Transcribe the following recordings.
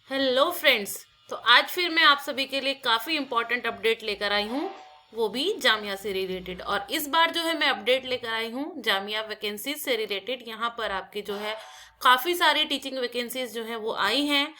Hello friends. तो आज फिर मैं आप सभी के लिए काफ़ी इंपॉर्टेंट अपडेट लेकर आई हूँ, वो भी जामिया से रिलेटेड। और इस बार जो है मैं अपडेट लेकर आई हूँ जामिया वैकेंसीज से रिलेटेड। यहाँ पर आपके जो है काफ़ी सारी टीचिंग वैकेंसीज जो है वो आई हैं।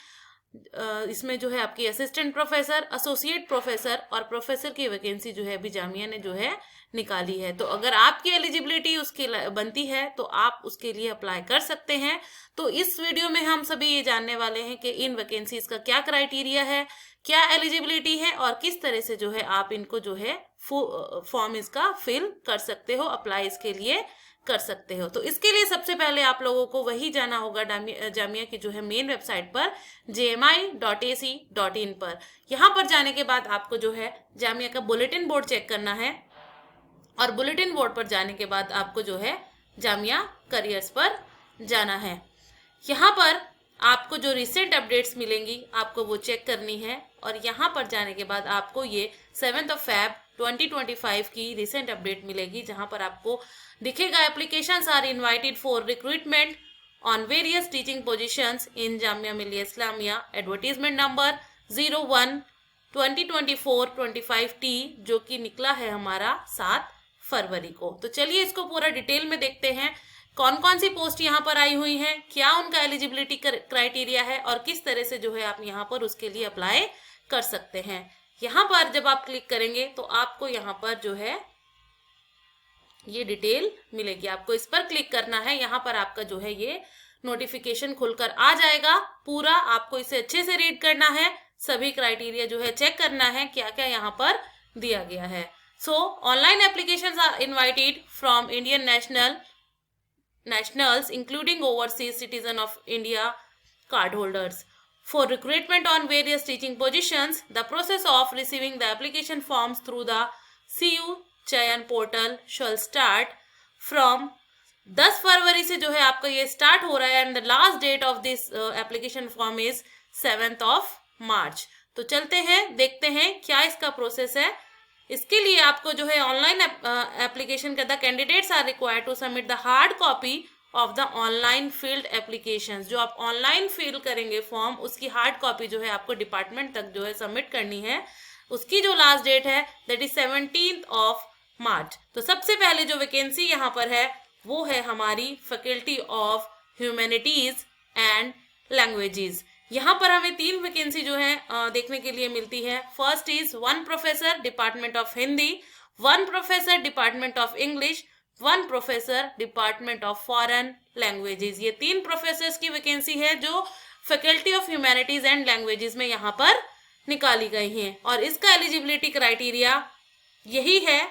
इसमें जो है आपकी असिस्टेंट प्रोफेसर, एसोसिएट प्रोफेसर और प्रोफेसर की वैकेंसी जो है अभी जामिया ने जो है निकाली है। तो अगर आपकी एलिजिबिलिटी उसकी बनती है तो आप उसके लिए अप्लाई कर सकते हैं। तो इस वीडियो में हम सभी ये जानने वाले हैं कि इन वैकेंसीज का क्या क्राइटेरिया है, क्या एलिजिबिलिटी है और किस तरह से जो है आप इनको जो है फॉर्म इसका फिल कर सकते हो, अप्लाई इसके लिए कर सकते हो। तो इसके लिए सबसे पहले आप लोगों को वही जाना होगा जामिया की जो है मेन वेबसाइट पर jmi.ac.in पर। यहाँ पर जाने के बाद आपको जो है जामिया का बुलेटिन बोर्ड चेक करना है और बुलेटिन बोर्ड पर जाने के बाद आपको जो है जामिया करियर्स पर जाना है। यहाँ पर आपको जो रिसेंट अपडेट्स मिलेंगी आपको वो चेक करनी है और यहाँ पर जाने के बाद आपको ये 7 Feb 2025 की रिसेंट अपडेट मिलेगी, जहाँ पर आपको दिखेगा applications are invited for recruitment on various teaching positions in Jamia Millia Islamia, advertisement number 01/2024-25T, जो कि निकला है हमारा 7 फरवरी को। तो चलिए इसको पूरा डिटेल में देखते हैं कौन कौन सी पोस्ट यहाँ पर आई हुई हैं, क्या उनका एलिजिबिलिटी क्राइटेरिया है और किस तरह से जो है आप यहाँ पर उसके लिए अप्लाई कर सकते हैं। यहाँ पर जब आप क्लिक करेंगे तो आपको यहाँ पर जो है ये डिटेल मिलेगी, आपको इस पर क्लिक करना है। यहाँ पर आपका जो है ये नोटिफिकेशन खुलकर आ जाएगा पूरा, आपको इसे अच्छे से रीड करना है, सभी क्राइटेरिया जो है चेक करना है क्या क्या यहाँ पर दिया गया है। So online applications are invited from Indian nationals including overseas citizen of India cardholders for recruitment on various teaching positions. The process of receiving the application forms through the CU Chayan portal shall start from 10 फरवरी से जो है आपका ये start हो रहा है and the last date of this application form is 7 March. तो चलते हैं देखते हैं क्या इसका प्रोसेस है। इसके लिए आपको जो है ऑनलाइन एप्लीकेशन का the candidates are required to submit the hard copy of the online filled applications. जो आप ऑनलाइन फिल करेंगे फॉर्म, उसकी हार्ड कॉपी जो है आपको डिपार्टमेंट तक जो है सबमिट करनी है। उसकी जो लास्ट डेट है दैट इज 17 मार्च। तो सबसे पहले जो वैकेंसी यहाँ पर है वो है हमारी faculty of humanities and languages. यहाँ पर हमें 3 वैकेंसी जो है देखने के लिए मिलती है। First is 1 professor department of Hindi, 1 professor department of English, 1 professor department of foreign languages. ये 3 प्रोफेसर्स की वैकेंसी है जो faculty of humanities and languages में यहाँ पर निकाली गई हैं। और इसका एलिजिबिलिटी क्राइटेरिया यही है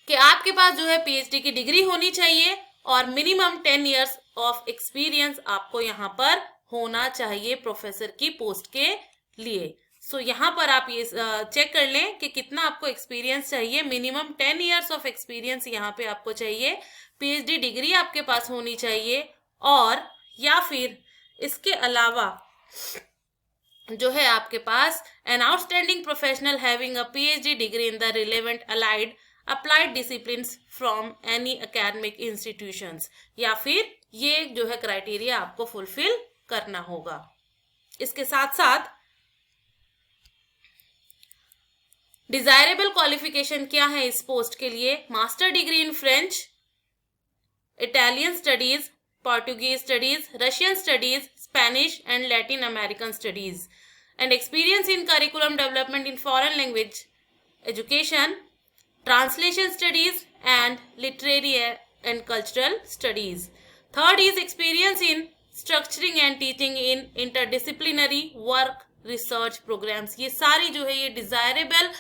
कि आपके पास जो है पीएचडी की डिग्री होनी चाहिए और मिनिमम 10 इयर्स ऑफ एक्सपीरियंस आपको यहाँ पर होना चाहिए प्रोफेसर की पोस्ट के लिए। सो यहाँ पर आप ये चेक कर लें कि कितना आपको एक्सपीरियंस चाहिए। मिनिमम 10 इयर्स ऑफ एक्सपीरियंस यहाँ पे आपको चाहिए, पीएचडी डिग्री आपके पास होनी चाहिए और या फिर इसके अलावा जो है आपके पास an outstanding professional having a PhD degree in the relevant allied applied disciplines from any academic institutions, या फिर ये जो है क्राइटेरिया आपको फुलफिल करना होगा। इसके साथ साथ डिजायरेबल क्वालिफिकेशन क्या है इस पोस्ट के लिए? Master degree in French, Italian studies, Portuguese studies, Russian studies, Spanish and Latin American studies and experience in curriculum development in foreign language education, translation studies and literary and cultural studies. Third is experience in structuring and teaching in interdisciplinary work research programs. ये सारी जो है ये desirable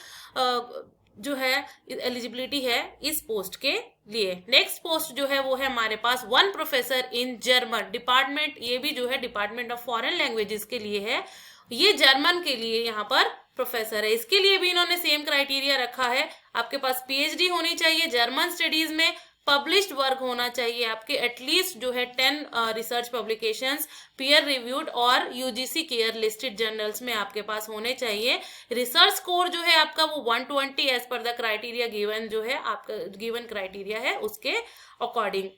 जो है eligibility है इस post के लिए। नेक्स्ट पोस्ट जो है वो है हमारे पास 1 प्रोफेसर इन जर्मन डिपार्टमेंट, ये भी जो है डिपार्टमेंट ऑफ फॉरेन लैंग्वेजेस के लिए है। ये जर्मन के लिए यहाँ पर प्रोफेसर है। इसके लिए भी इन्होंने सेम क्राइटेरिया रखा है, आपके पास पीएचडी होनी चाहिए जर्मन स्टडीज में, पब्लिश्ड वर्क होना चाहिए आपके एटलीस्ट जो है 10 रिसर्च पब्लिकेशंस पीयर रिव्यूड और यूजीसी केयर लिस्टेड जर्नल्स में आपके पास होने चाहिए। रिसर्च स्कोर जो है आपका वो 120 as per the criteria given जो है आपका गिवन क्राइटेरिया है उसके according.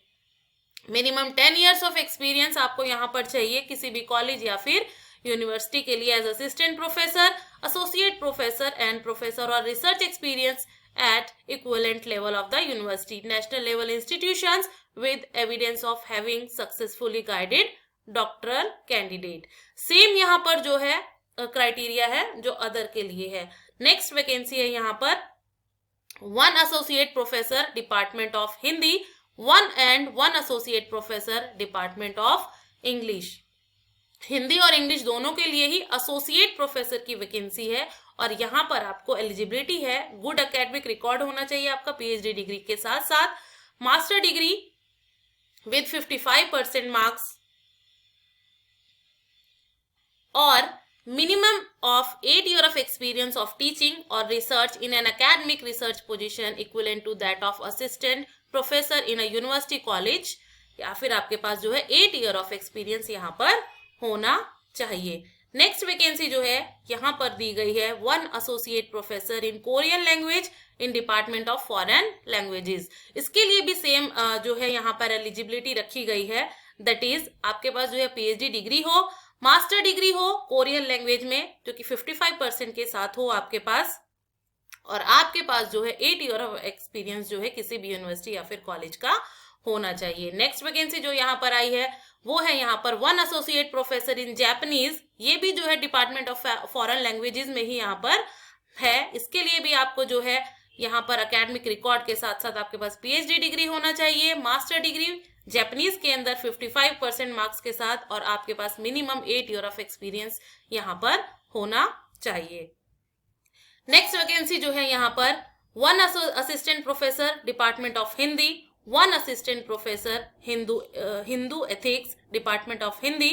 Minimum 10 years of experience आपको यहाँ पर चाहिए किसी भी कॉलेज या फिर यूनिवर्सिटी के लिए as assistant professor, associate professor and professor और research experience at equivalent level of the university, national level institutions with evidence of having successfully guided doctoral candidate. Same यहाँ पर जो है क्राइटेरिया है जो अदर के लिए है. नेक्स्ट वैकेंसी है यहाँ पर 1 associate professor department of Hindi, 1 associate professor department of English. Hindi और इंग्लिश दोनों के लिए ही एसोसिएट प्रोफेसर की वैकेंसी है और यहाँ पर आपको एलिजिबिलिटी है गुड एकेडमिक रिकॉर्ड होना चाहिए आपका पीएचडी डिग्री के साथ साथ मास्टर डिग्री विद 55% मार्क्स और minimum of 8 year of experience of teaching और research in an academic research position equivalent to that of assistant professor in a university college, या फिर आपके पास जो है 8 ईयर ऑफ एक्सपीरियंस यहाँ पर होना चाहिए. नेक्स्ट वैकेंसी जो है यहाँ पर दी गई है 1 associate professor in Korean language in department of foreign languages. इसके लिए भी सेम जो है यहाँ पर एलिजिबिलिटी रखी गई है, दैट इज आपके पास जो है पीएचडी डिग्री हो, मास्टर डिग्री हो कोरियन लैंग्वेज में जो कि 55% के साथ हो आपके पास, और आपके पास जो है 8 ईयर ऑफ एक्सपीरियंस जो है किसी भी यूनिवर्सिटी या फिर कॉलेज का होना चाहिए. नेक्स्ट वैकेंसी जो यहाँ पर आई है वो है यहाँ पर 1 एसोसिएट प्रोफेसर इन जापानीज. ये भी जो है डिपार्टमेंट ऑफ फॉरेन लैंग्वेजेस में ही यहाँ पर है. इसके लिए भी आपको जो है यहाँ पर एकेडमिक रिकॉर्ड के साथ साथ आपके पास पीएचडी डिग्री होना चाहिए, मास्टर डिग्री जापानीज के अंदर 55% मार्क्स के साथ, और आपके पास मिनिमम 8 ईयर ऑफ एक्सपीरियंस यहाँ पर होना चाहिए. नेक्स्ट वैकेंसी जो है यहाँ पर 1 assistant professor department of Hindi, 1 assistant professor Hindu ethics department of Hindi.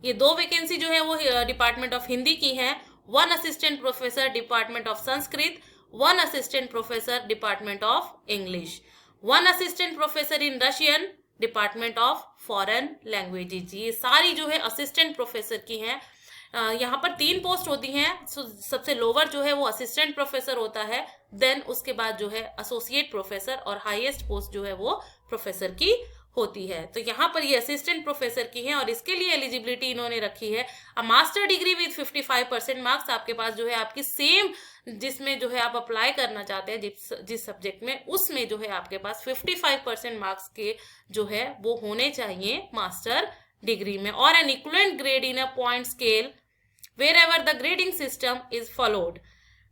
ये 2 वैकेंसी जो है वो डिपार्टमेंट ऑफ हिंदी की है. 1 assistant professor department of Sanskrit, 1 assistant professor department of English, 1 assistant professor in Russian department of foreign languages. ये सारी जो है असिस्टेंट प्रोफेसर की हैं. यहाँ पर 3 पोस्ट होती हैं. सबसे लोअर जो है वो असिस्टेंट प्रोफेसर होता है, देन उसके बाद जो है एसोसिएट प्रोफेसर, और हाईएस्ट पोस्ट जो है वो प्रोफेसर की होती है. तो यहाँ पर ये असिस्टेंट प्रोफेसर की है और इसके लिए एलिजिबिलिटी इन्होंने रखी है a master degree with 55% marks. आपके पास जो है आपकी सेम जिसमें जो है आप अप्लाई करना चाहते हैं जिस सब्जेक्ट में, उसमें जो है आपके पास 55% मार्क्स के जो है वो होने चाहिए मास्टर डिग्री में, और N equivalent grade in a point scale wherever the grading system is followed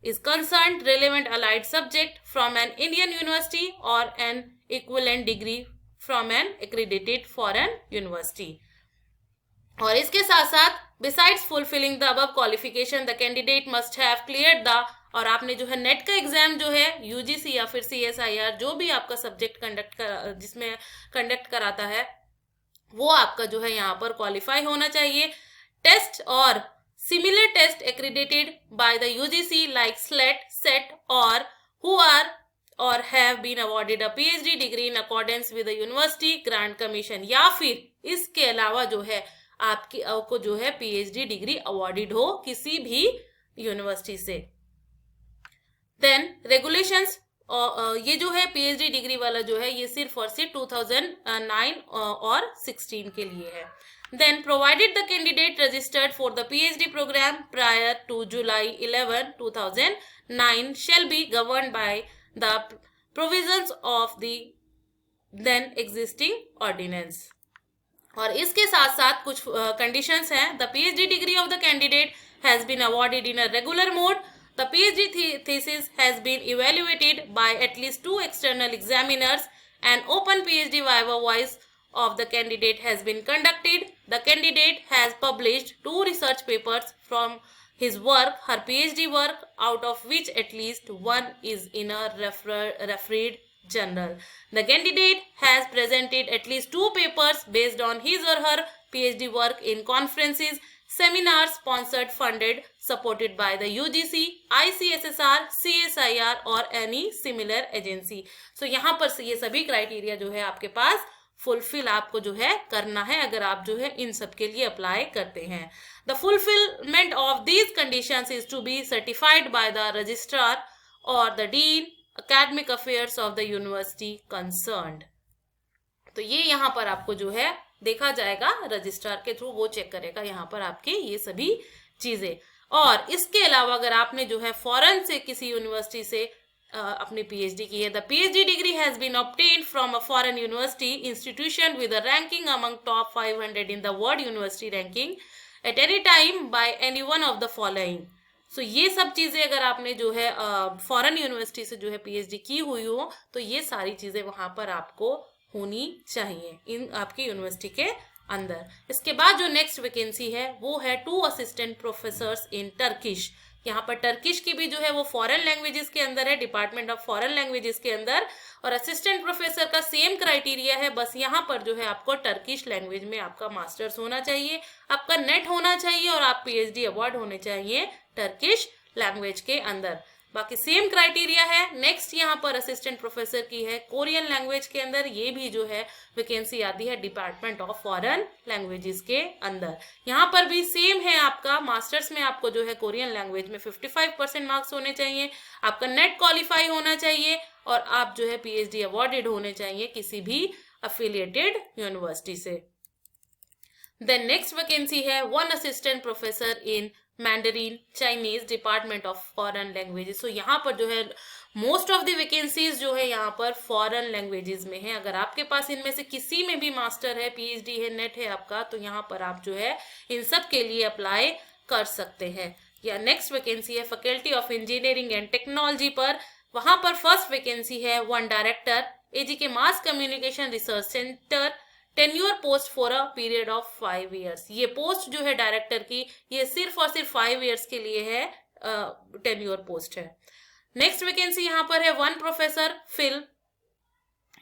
is concerned relevant allied subject from an Indian university or an equivalent degree from an accredited foreign university. और इसके साथ साथ besides fulfilling the above qualification the candidate must have cleared the, और आपने जो है net का exam जो है यूजीसी या फिर CSIR जो भी आपका सब्जेक्ट जिसमें कंडक्ट कराता है वो आपका जो है यहाँ पर क्वालिफाई होना चाहिए. टेस्ट और similar test accredited by the UGC like SLET, CET or who are or have been awarded a PhD degree in accordance with the University Grant Commission, या फिर इसके अलावा जो है आपको जो है PhD डिग्री अवॉर्डेड हो किसी भी यूनिवर्सिटी से. देन रेगुलेशंस, ये जो है PhD डिग्री वाला जो है ये सिर्फ और सिर्फ 2009 और 16 के लिए है. Then provided the candidate registered for the PhD program prior to July 11, 2009 shall be governed by the provisions of the then existing ordinance. और इसके साथ साथ कुछ conditions हैं. The PhD degree of the candidate has been awarded in a regular mode. The PhD thesis has been evaluated by at least 2 external examiners. An open PhD viva voice of the candidate has been conducted. The candidate has published 2 research papers from his work, her PhD work, out of which at least 1 is in a refereed journal. The candidate has presented at least 2 papers based on his or her PhD work in conferences, seminars sponsored, funded, supported by the UGC, ICSSR, CSIR और any similar agency. So यहाँ पर ये सभी criteria जो है आपके पास fulfil आपको जो है करना है अगर आप जो है इन सब के लिए अप्लाई करते हैं. The fulfilment of these conditions is to be certified by the registrar और the dean academic affairs of the university concerned. तो ये यहाँ पर आपको जो है देखा जाएगा रजिस्ट्रार के थ्रू, वो चेक करेगा यहाँ पर आपके ये सभी चीजें। और इसके अलावा अगर आपने जो है फॉरेन से किसी यूनिवर्सिटी से अपनी पीएचडी की है, the PhD degree has been obtained from a foreign university institution with a ranking among top 500 in the world university ranking at any time by any one of the following. So ये सब चीजें अगर आपने जो है foreign university से जो है पीएचडी की हुई हो तो ये सारी चीजें वहां पर आपको होनी चाहिए इन आपकी यूनिवर्सिटी के अंदर। इसके बाद जो नेक्स्ट वैकेंसी है वो है 2 असिस्टेंट प्रोफेसर्स इन टर्किश। यहाँ पर टर्किश की भी जो है वो फॉरेन लैंग्वेजेस के अंदर है, डिपार्टमेंट ऑफ फॉरेन लैंग्वेजेस के अंदर। और असिस्टेंट प्रोफेसर का सेम क्राइटेरिया है, बस यहाँ पर जो है आपको टर्किश लैंग्वेज में आपका मास्टर्स होना चाहिए, आपका नेट होना चाहिए और आप पीएचडी अवार्ड होने चाहिए टर्किश लैंग्वेज के अंदर। बाकी सेम क्राइटेरिया है। नेक्स्ट यहाँ पर असिस्टेंट प्रोफेसर की है कोरियन लैंग्वेज के अंदर, ये भी जो है वैकेंसी आती है डिपार्टमेंट ऑफ फॉरेन लैंग्वेजेस के अंदर। यहाँ पर भी सेम है, आपका मास्टर्स में आपको जो है कोरियन लैंग्वेज में 55% मार्क्स होने चाहिए, आपका नेट क्वालिफाई होना चाहिए और आप जो है पीएचडी अवॉर्डेड होने चाहिए किसी भी अफिलिएटेड यूनिवर्सिटी से। देन नेक्स्ट वैकेंसी है 1 assistant professor in Mandarin Chinese department of foreign languages. So यहाँ पर जो है मोस्ट ऑफ द वैकेंसीज जो है यहाँ पर फॉरेन लैंग्वेजेस में है। अगर आपके पास इनमें से किसी में भी मास्टर है, पीएचडी है, नेट है आपका, तो यहाँ पर आप जो है इन सब के लिए अप्लाई कर सकते हैं। या नेक्स्ट वैकेंसी है faculty of engineering and technology पर, वहां पर फर्स्ट वैकेंसी है 1 director AGK mass communication research centre, tenure post for a period of 5 years। ये पोस्ट जो है डायरेक्टर की ये सिर्फ और सिर्फ 5 years के लिए है, टेन्योर पोस्ट है। नेक्स्ट वैकेंसी यहाँ पर है 1 प्रोफेसर फिल्म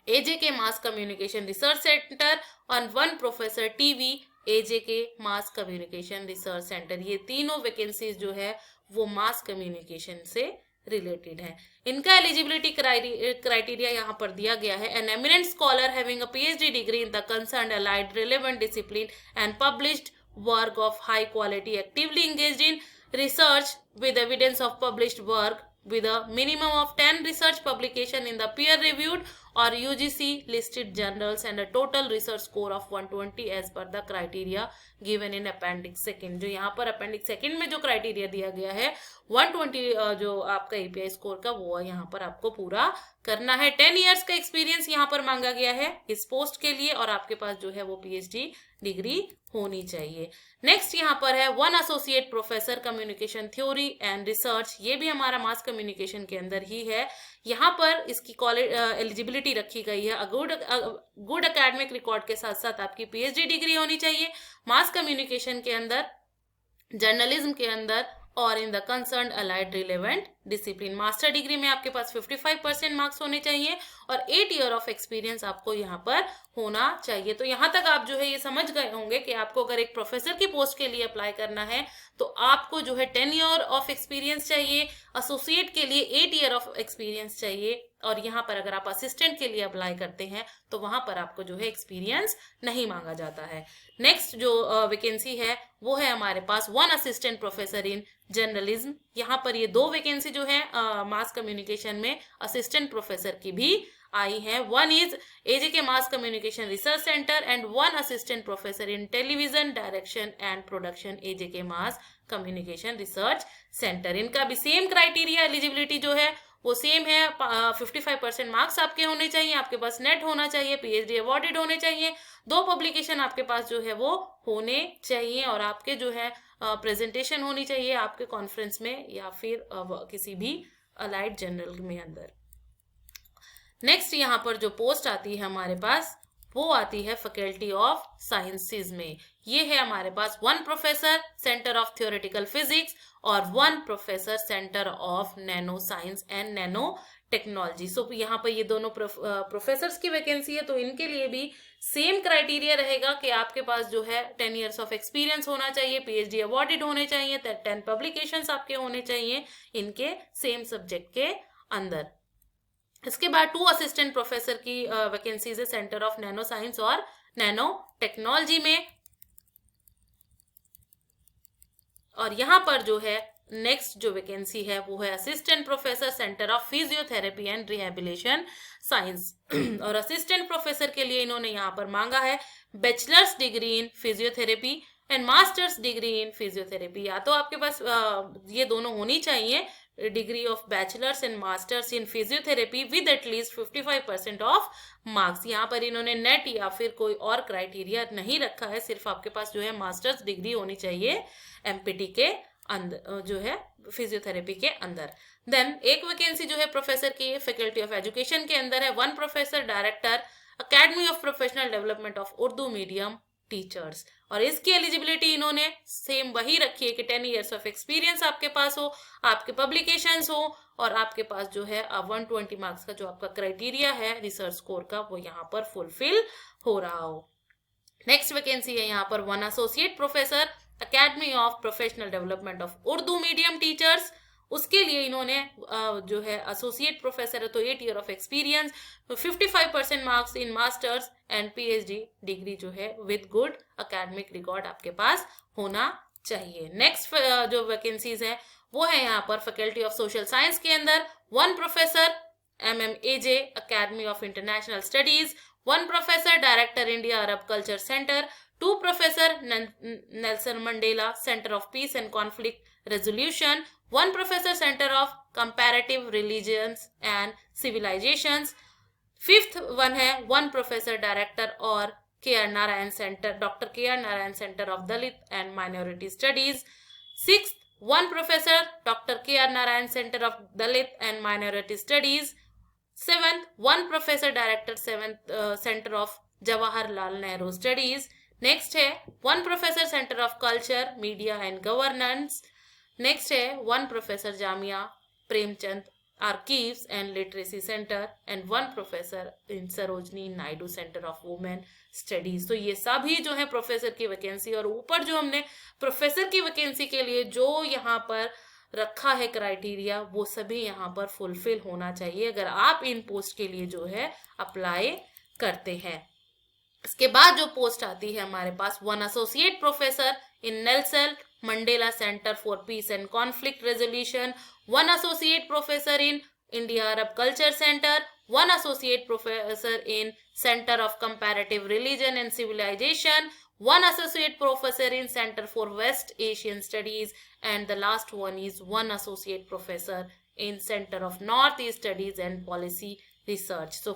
एजेके मास कम्युनिकेशन रिसर्च सेंटर और 1 प्रोफेसर टीवी एजेके मास कम्युनिकेशन रिसर्च सेंटर। ये तीनों वैकेंसीज जो है वो मास कम्युनिकेशन से रिलेटेड है। इनका एलिजिबिलिटी क्राइटेरिया यहाँ पर दिया गया है, an eminent scholar having a PhD degree in the concerned allied relevant discipline and published work of high quality actively engaged in research with evidence of published work with a minimum of 10 research publication in the peer reviewed or UGC listed journals and a total research score of 120 as per the criteria given in appendix 2। जो यहाँ पर appendix 2 में जो criteria दिया गया है 120 जो आपका एपीआई स्कोर का वो यहाँ पर आपको पूरा करना है। 10 years का एक्सपीरियंस यहाँ पर मांगा गया है इस पोस्ट के लिए और आपके पास जो है वो पीएचडी डिग्री होनी चाहिए। नेक्स्ट यहाँ पर है 1 associate professor communication theory and research, ये भी हमारा मास कम्युनिकेशन के अंदर ही है। यहाँ पर इसकी एलिजिबिलिटी रखी गई है, गुड एकेडमिक रिकॉर्ड के साथ साथ आपकी पीएचडी डिग्री होनी चाहिए मास कम्युनिकेशन के अंदर, जर्नलिज्म के अंदर और in the concerned allied relevant discipline. Master degree में आपके पास 55% मार्क्स होने चाहिए और 8 year ऑफ एक्सपीरियंस आपको यहाँ पर होना चाहिए। तो यहाँ तक आप जो है ये समझ गए होंगे कि आपको अगर एक प्रोफेसर की पोस्ट के लिए अप्लाई करना है तो आपको जो है 10 year ऑफ एक्सपीरियंस चाहिए, एसोसिएट के लिए 8 year ऑफ एक्सपीरियंस चाहिए और यहाँ पर अगर आप असिस्टेंट के लिए अप्लाई करते हैं तो वहां पर आपको जो है एक्सपीरियंस नहीं मांगा जाता है। नेक्स्ट जो वैकेंसी है वो है हमारे पास 1 असिस्टेंट प्रोफेसर इन जर्नलिज्म। यहाँ पर ये 2 वैकेंसी जो है मास कम्युनिकेशन में असिस्टेंट प्रोफेसर की भी आई है। 1 is AJK mass communication research centre and 1 assistant professor in television direction and production AJK mass communication research centre. इनका भी सेम क्राइटेरिया एलिजिबिलिटी जो है वो सेम है, 55% मार्क्स आपके होने चाहिए, आपके पास नेट होना चाहिए, पीएचडी अवॉर्डेड होने चाहिए, 2 पब्लिकेशन आपके पास जो है वो होने चाहिए और आपके जो है प्रेजेंटेशन होनी चाहिए आपके कॉन्फ्रेंस में या फिर किसी भी अलाइड जर्नल में अंदर। नेक्स्ट यहाँ पर जो पोस्ट आती है हमारे पास वो आती है फैकल्टी ऑफ साइंसेज में। ये है हमारे पास 1 professor centre of theoretical physics और 1 professor centre of nano science and nano technology. So यहाँ पर ये दोनों प्रोफेसर्स की वैकेंसी है तो इनके लिए भी सेम क्राइटेरिया रहेगा कि आपके पास जो है 10 years ऑफ एक्सपीरियंस होना चाहिए, पीएचडी अवॉर्डेड होने चाहिए, 10 पब्लिकेशंस आपके होने चाहिए इनके सेम सब्जेक्ट के अंदर। इसके बाद 2 असिस्टेंट प्रोफेसर की वैकेंसीज है सेंटर ऑफ नैनो साइंस और नैनो टेक्नोलॉजी में और यहाँ पर जो है नेक्स्ट जो वैकेंसी है वो है assistant professor centre of physiotherapy and rehabilitation science. और असिस्टेंट प्रोफेसर के लिए इन्होंने यहाँ पर मांगा है bachelors degree in physiotherapy and masters degree in physiotherapy. या तो आपके पास ये दोनों होनी चाहिए, degree of bachelors and masters in physiotherapy with at least 55% of marks. यहाँ पर इन्होंने नेट या फिर कोई और क्राइटेरिया नहीं रखा है, सिर्फ आपके पास जो है मास्टर्स डिग्री होनी चाहिए एमपीटी के अंदर, जो है फिजियोथेरेपी के अंदर। देन एक वैकेंसी जो है प्रोफेसर की फैकल्टी ऑफ एजुकेशन के अंदर है, 1 professor director academy of professional development of Urdu medium teachers. और इसकी एलिजिबिलिटी इन्होंने सेम वही रखी है कि 10 इयर्स ऑफ एक्सपीरियंस आपके पास हो, आपके पब्लिकेशंस हो, और आपके पास जो है 120 मार्क्स का जो आपका क्राइटेरिया है रिसर्च स्कोर का वो यहाँ पर फुलफिल हो रहा हो। नेक्स्ट वैकेंसी है यहाँ पर 1 associate professor academy of professional development of Urdu medium teachers. उसके लिए इन्होंने जो है एसोसिएट प्रोफेसर है तो 8 year of experience, 55% marks in masters and PhD degree जो है विद गुड एकेडमिक रिकॉर्ड आपके पास होना चाहिए। नेक्स्ट जो वैकेंसीज है वो है यहाँ पर फैकल्टी ऑफ सोशल साइंस के अंदर 1 professor MMAJ academy of international studies, 1 professor director India Arab culture centre, 2 professor Nelson Mandela centre of peace and conflict resolution, 1 professor centre of comparative religions and civilisations, 5th one है 1 professor director और KR Narayan centre, doctor KR Narayan centre of Dalit and minority studies, 6th 1 professor doctor KR Narayan centre of Dalit and minority studies, 7th 1 professor director 7th centre of Jawaharlal Nehru studies. Next है 1 professor centre of culture media and governance. Next है 1 professor Jamia Premchand archives and literacy centre and 1 professor in Sarojini Naidu centre of women studies. तो ये सभी जो है professor की vacancy, और ऊपर जो हमने प्रोफेसर की वैकेंसी के लिए जो यहाँ पर रखा है क्राइटेरिया वो सभी यहाँ पर फुलफिल होना चाहिए अगर आप इन पोस्ट के लिए जो है अप्लाई करते हैं। इसके बाद जो पोस्ट आती है हमारे पास 1 associate professor in Nelson Mandela centre for peace and conflict resolution, 1 associate professor in India Arab culture centre, 1 associate professor in centre of comparative religion and civilisation, 1 associate professor in Center for West Asian Studies, and the last one is 1 associate professor in Center of North East Studies and Policy Research. So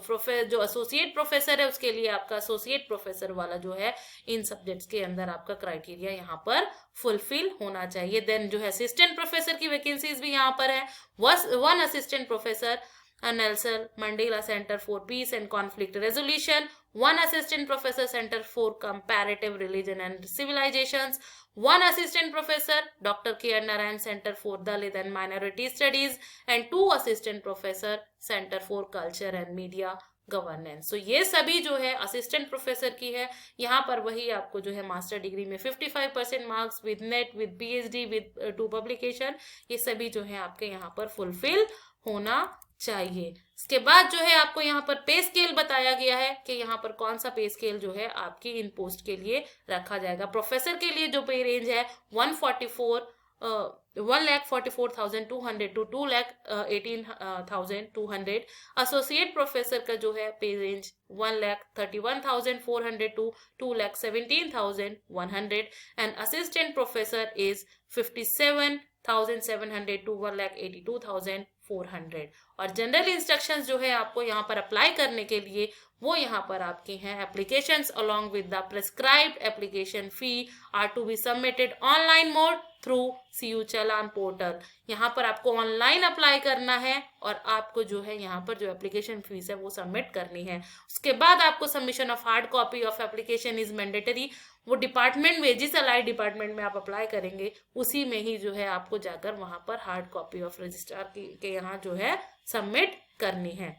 जो associate professor है उसके लिए आपका associate professor वाला जो है इन subjects के अंदर आपका क्राइटेरिया यहाँ पर फुलफिल होना चाहिए। देन जो है assistant professor की वैकेंसीज भी यहाँ पर है, 1 assistant professor Nelson Mandela Center for Peace and Conflict Resolution, 1 assistant professor Center for Comparative Religion and Civilizations, 1 assistant professor Dr. KR Narayan Center for Dalit and Minority Studies, and 2 assistant professor Center for Culture and Media governance. So ये सभी जो है assistant professor की है। यहाँ पर वही आपको जो है मास्टर डिग्री में 55% marks with net with PhD with 2 publication, ये सभी जो है आपके यहाँ पर फुलफिल होना चाहिए। इसके बाद जो है आपको यहाँ पर पे स्केल बताया गया है कि यहाँ पर कौन सा पे स्केल जो है आपकी इन पोस्ट के लिए रखा जाएगा। प्रोफेसर के लिए जो पे रेंज है 1,44,200 टू 2,18,200। एसोसिएट प्रोफेसर का जो है pay range 1,31,400 to 2,17,100 and assistant professor is 57,700 to 1,82,400। और जनरल इंस्ट्रक्शंस जो है आपको यहाँ पर अप्लाई करने के लिए वो यहाँ पर आपकी हैं। Applications along with the prescribed application fee are to be submitted online mode through CU challan portal. यहाँ पर आपको ऑनलाइन अप्लाई करना है और आपको जो है यहाँ पर जो एप्लीकेशन फीस है वो सबमिट करनी है। उसके बाद आपको submission of hard copy of application is mandatory. वो डिपार्टमेंट में जिस अलाइड डिपार्टमेंट में आप अप्लाई करेंगे उसी में ही जो है आपको जाकर वहां पर हार्ड कॉपी ऑफ रजिस्ट्रार के यहाँ जो है सबमिट करनी है।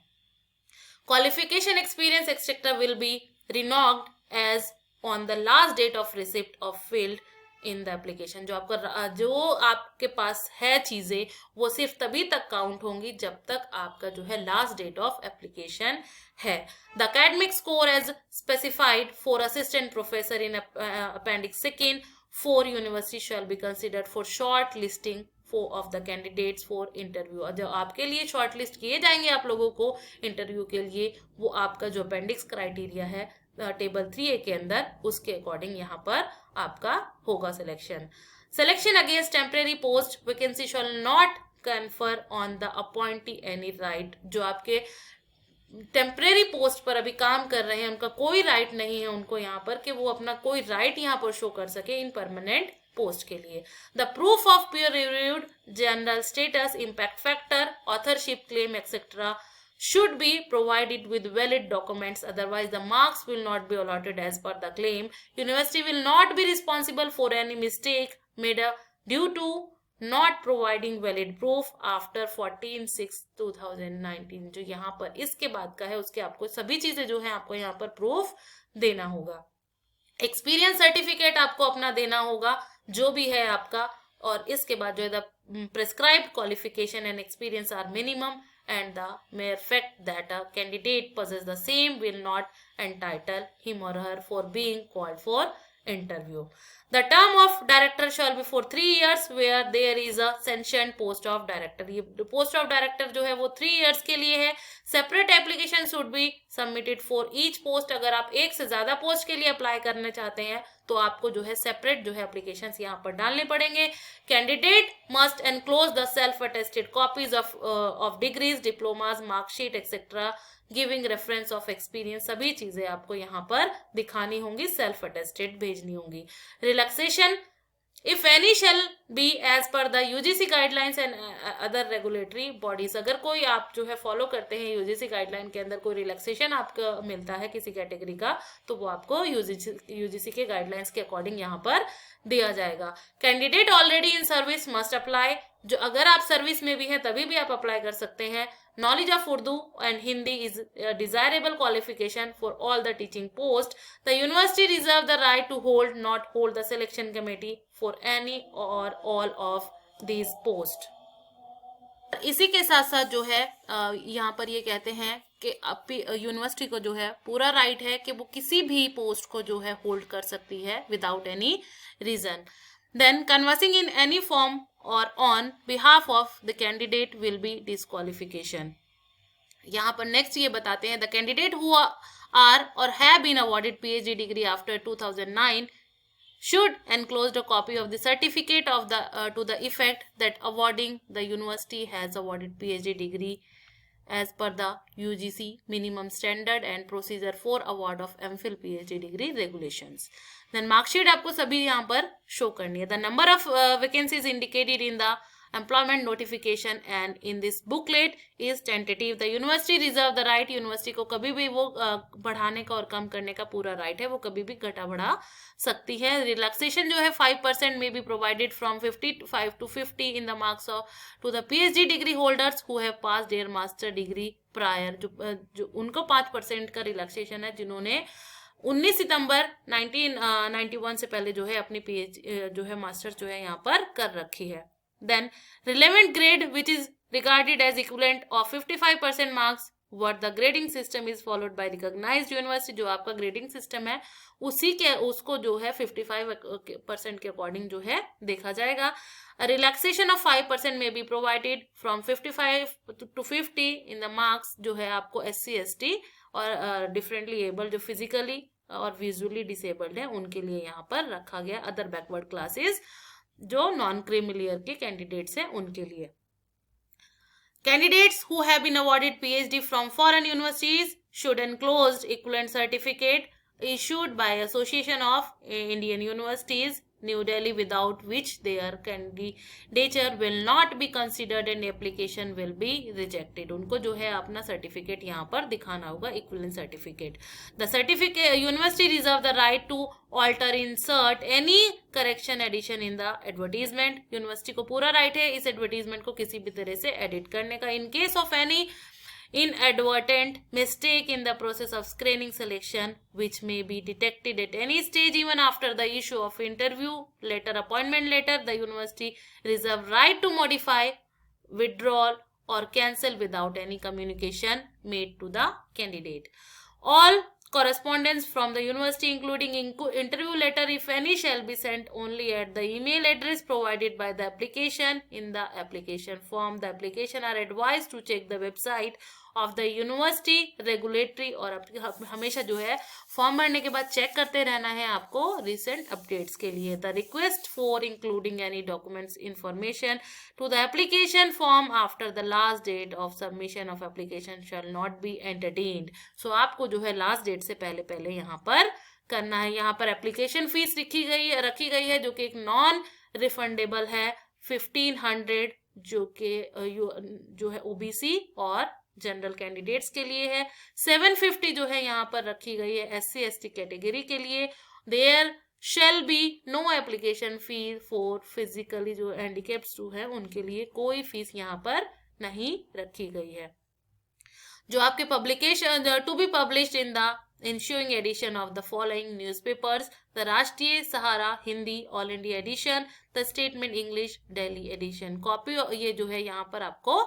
Qualification experience etcetera will be reckoned as on the last date of receipt of filled in the application. जो आपके पास है चीजें वो सिर्फ तभी तक काउंट होंगी जब तक आपका जो है लास्ट डेट ऑफ एप्लीकेशन है। The academic score as specified for assistant professor in appendix 2 4 university shall be considered for shortlisting of the candidates for interview. और जो आपके लिए शॉर्टलिस्ट किए जाएंगे आप लोगों को इंटरव्यू के लिए, वो आपका जो अपेंडिक्स क्राइटेरिया है टेबल 3A के अंदर, उसके अकॉर्डिंग यहाँ पर आपका होगा selection. Selection against temporary post vacancy shawl not confer on the appointee any right. जो आपके टेम्परेरी पोस्ट पर अभी काम कर रहे हैं उनका कोई राइट नहीं है उनको यहाँ पर कि वो अपना कोई राइट यहाँ पर शो कर सके इन परमानेंट पोस्ट के लिए। The proof of peer reviewed general status, impact factor, authorship claim etcetera should be provided with valid documents, otherwise the marks will not be allotted as per the claim. University will not be responsible for any mistake made due to not providing valid proof after 14/6/2019। जो यहाँ पर इसके बाद का है उसके आपको सभी चीजें जो है आपको यहाँ पर प्रूफ देना होगा। एक्सपीरियंस सर्टिफिकेट आपको अपना देना होगा जो भी है आपका, और इसके बाद जो है the prescribed qualification and experience are minimum and the mere fact that a candidate possesses the same will not entitle him or her for being called for interview. The term of director shall be for 3 years where there is a sanctioned post of director. ये post of director जो है वो 3 years के लिए है। Separate application should be submitted for each post। अगर आप एक से ज्यादा पोस्ट के लिए अप्लाई करना चाहते हैं तो आपको जो है सेपरेट जो है एप्लीकेशंस यहाँ पर डालने पड़ेंगे। Candidate must enclose the self attested copies of degrees, diplomas, marksheet etcetera giving reference of experience. सभी चीजें आपको यहाँ पर दिखानी होंगी, सेल्फ अटेस्टेड भेजनी होंगी। Relaxation if any shall be as per the UGC guidelines and other regulatory bodies. अगर कोई आप जो है फॉलो करते हैं यूजीसी गाइडलाइन के अंदर कोई रिलैक्सेशन आपको मिलता है किसी कैटेगरी का, तो वो आपको यूजीसी के गाइडलाइंस के अकॉर्डिंग यहाँ पर दिया जाएगा। Candidate already in service must apply. जो अगर आप सर्विस में भी हैं तभी भी आप अप्लाई कर सकते हैं। Knowledge of Urdu and Hindi is a desirable qualification for all the teaching posts. The university reserve the right to not hold the selection committee for any or all of these posts. इसी के साथ साथ जो है यहाँ पर ये कहते हैं कि यूनिवर्सिटी को जो है पूरा राइट है कि वो किसी भी पोस्ट को जो है होल्ड कर सकती है without any reason. Then conversing in any form or on behalf of the candidate will be disqualification. यहाँ पर नेक्स्ट ये बताते हैं the candidate who are or have been awarded PhD degree after 2009 should enclose a copy of the certificate of the to the effect that awarding the university has awarded PhD degree as per the UGC minimum standard and procedure for award of MPhil PhD degree regulations. Then marksheet आपको सभी यहाँ पर show करनी है। The number of vacancies indicated in the employment notification and in this booklet is tentative. The university reserve the right। University को कभी भी वो बढ़ाने का और कम करने का पूरा राइट है, वो कभी भी घटा बढ़ा सकती है। रिलैक्सेशन जो है 5% में be provided from 55 to 50 in the marks of to the PhD degree holders who have passed their master degree prior। जो उनको 5% का रिलैक्सेशन है जिन्होंने 19 सितंबर 1991 से पहले जो है अपनी PhD जो है मास्टर्स जो है यहाँ पर कर रखी है। Then relevant grade which is regarded as equivalent of 55% marks what the grading system is followed by recognized university। जो आपका grading system है उसी के उसको जो है 55% के अकॉर्डिंग जो है देखा जाएगा। रिलैक्सेशन ऑफ 5% में भी provided from 55 to 50 in the marks जो है आपको SC ST और डिफरेंटली एबल जो फिजिकली और विजुअली डिसेबल्ड है उनके लिए यहाँ पर रखा गया। अदर बैकवर्ड क्लासेस जो नॉन क्रीमिलियर के कैंडिडेट्स हैं उनके लिए। Candidates who have been awarded PhD from foreign universities should enclosed equivalent certificate issued by Association of Indian Universities New Delhi without which their candidature will not be considered and application will be rejected। उनको जो है अपना certificate यहाँ पर दिखाना होगा, equivalent certificate. The certificate university reserve the right to alter insert any correction addition in the advertisement. University को पूरा राइट है इस एडवर्टीजमेंट को किसी भी तरह से एडिट करने का। In case of any inadvertent mistake in the process of screening selection which may be detected at any stage even after the issue of interview letter, appointment letter, the university reserve right to modify, withdraw or cancel without any communication made to the candidate. All correspondence from the university including interview letter if any shall be sent only at the email address provided by the application in the application form. The application are advised to check the website of the university regulatory और हमेशा जो है form भरने के बाद check करते रहना है आपको रिसेंट अपडेट्स के लिए. The request for including any documents information to the application form after the last date of submission of application shall not be entertained. So आपको जो है लास्ट डेट से पहले पहले यहाँ पर करना है. यहाँ पर एप्लीकेशन फीस रखी गई है जो कि एक नॉन रिफंडेबल है 1500 जो है ओबीसी और जनरल कैंडिडेट्स के लिए है. 750 जो है यहाँ पर रखी गई है SC ST कैटेगरी के लिए. There shall be no application fee for physically जो हैंडीकैप्स जो है उनके लिए कोई फीस यहाँ पर नहीं रखी गई है. जो आपके publication to be published in the ensuing edition of the following newspapers: the Rashtriya Sahara Hindi all India edition, the Statesman English Delhi edition. Copy ये जो है यहाँ पर आपको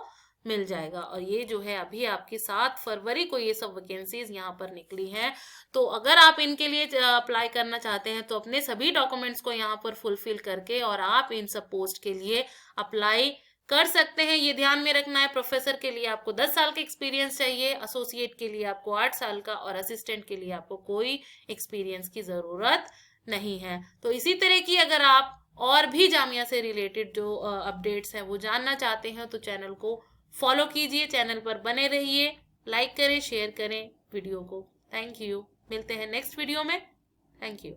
मिल जाएगा. और ये जो है अभी आपकी 7 फरवरी को ये सब वैकेंसीज यहाँ पर निकली हैं. तो अगर आप इनके लिए अप्लाई करना चाहते हैं तो अपने सभी डॉक्यूमेंट्स को यहाँ पर फुलफिल करके और आप इन सब पोस्ट के लिए अप्लाई कर सकते हैं. ये ध्यान में रखना है, प्रोफेसर के लिए आपको 10 साल का एक्सपीरियंस चाहिए, एसोसिएट के लिए आपको 8 साल का और असिस्टेंट के लिए आपको कोई एक्सपीरियंस की जरूरत नहीं है. तो इसी तरह की अगर आप और भी जामिया से रिलेटेड जो अपडेट्स हैं वो जानना चाहते हैं तो चैनल को फॉलो कीजिए, चैनल पर बने रहिए, लाइक करें, शेयर करें वीडियो को. Thank you. मिलते हैं नेक्स्ट वीडियो में. Thank you.